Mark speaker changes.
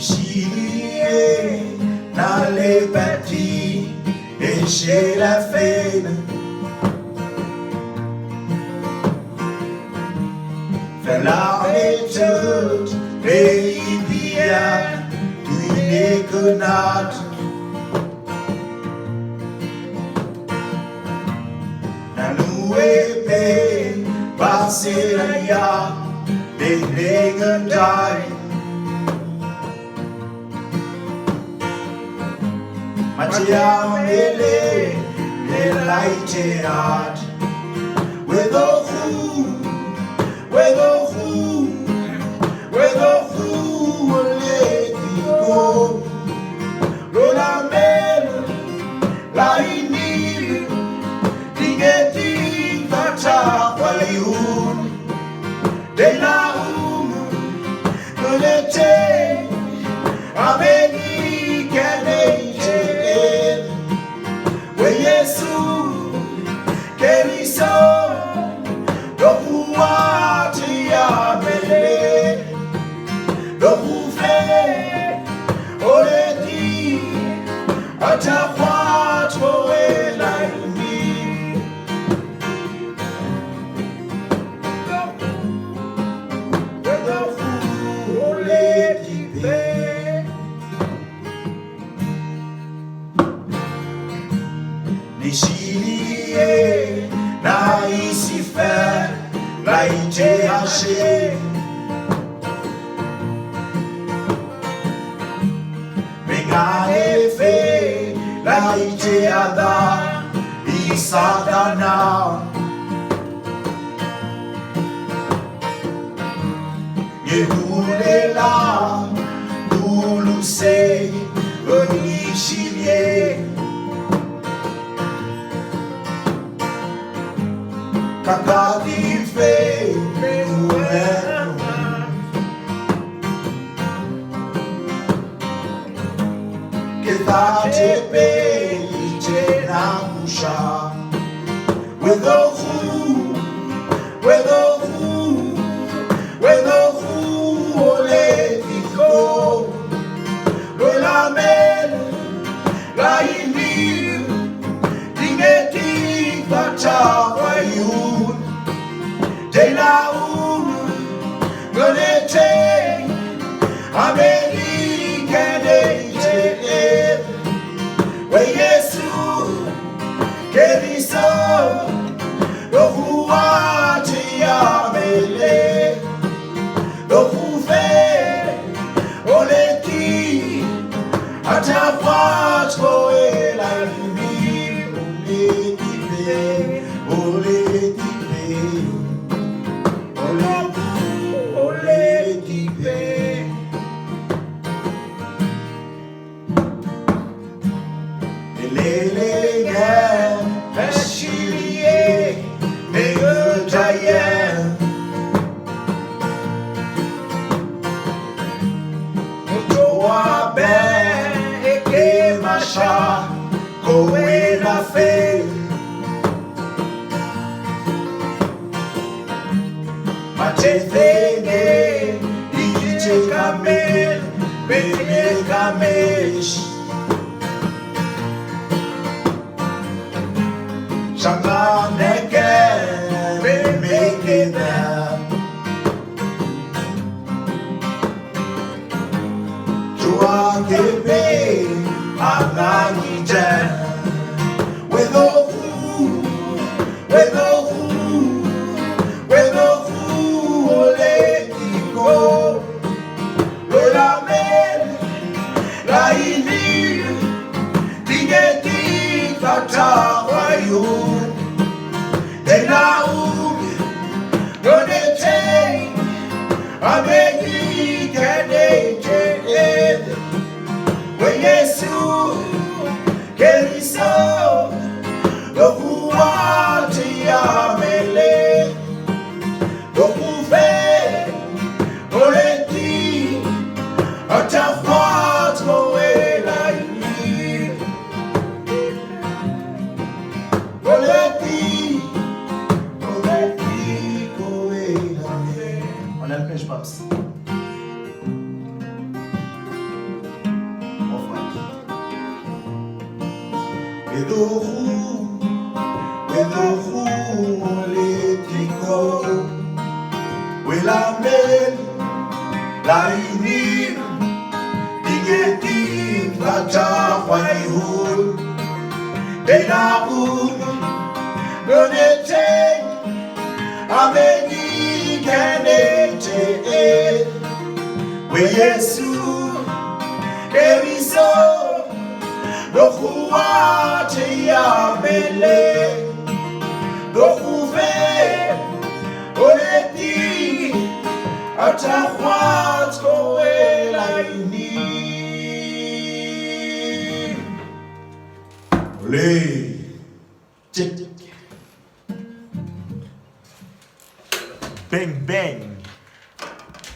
Speaker 1: Chier dans les bâtis et chez la fête, faire l'armée toute pays bien, tu n'es que notre. Dans nous épée, passer la ya, des légendaires. Matia mele, delighted heart. With a who, will let me go. Lola mele, la ini, digeti fata waliun. De la nolete, ameni kene. Yesu, Keriso, Dokuwa Tia Mele, Dokufe, Oledi, Atafat Moela Imi. Dokufu Oledi Pe. Nichilie na isi faire la ite haché Megane fe la ite ada Isadana Yehule la Duluse Nichilie Kakati fe menueno Que tate pe ite na musha With a who ole tiko Lola mele la imi Dingeti bata wayun De la nolete Amerika deite We Yesu Keriso Dokuwati ya mele Dokufe Oleki Atafat Moela Limi Oleki Kowe la fe Matethene Ije kamel Beme kamesh Shamaneke Beme keda Joa kebe Anangija With ole iko Lola mele la ini Digeti fata wayun De la nonete Ameni Yesu Keriso Dokuwati Amele Dokufe Oleti Atafat Moela Yi Oleti Oleti Koela Yi. On a le pêche paps. Drehu, l'ético, la mel, la inir, digeti, la chahuayhul, de la donete, ameni kenete, we Yesu, Keriso, Dokuwati Amele, Dokufe, Oleti, Atahwat Koela Ini. Ole, check. Bang bang.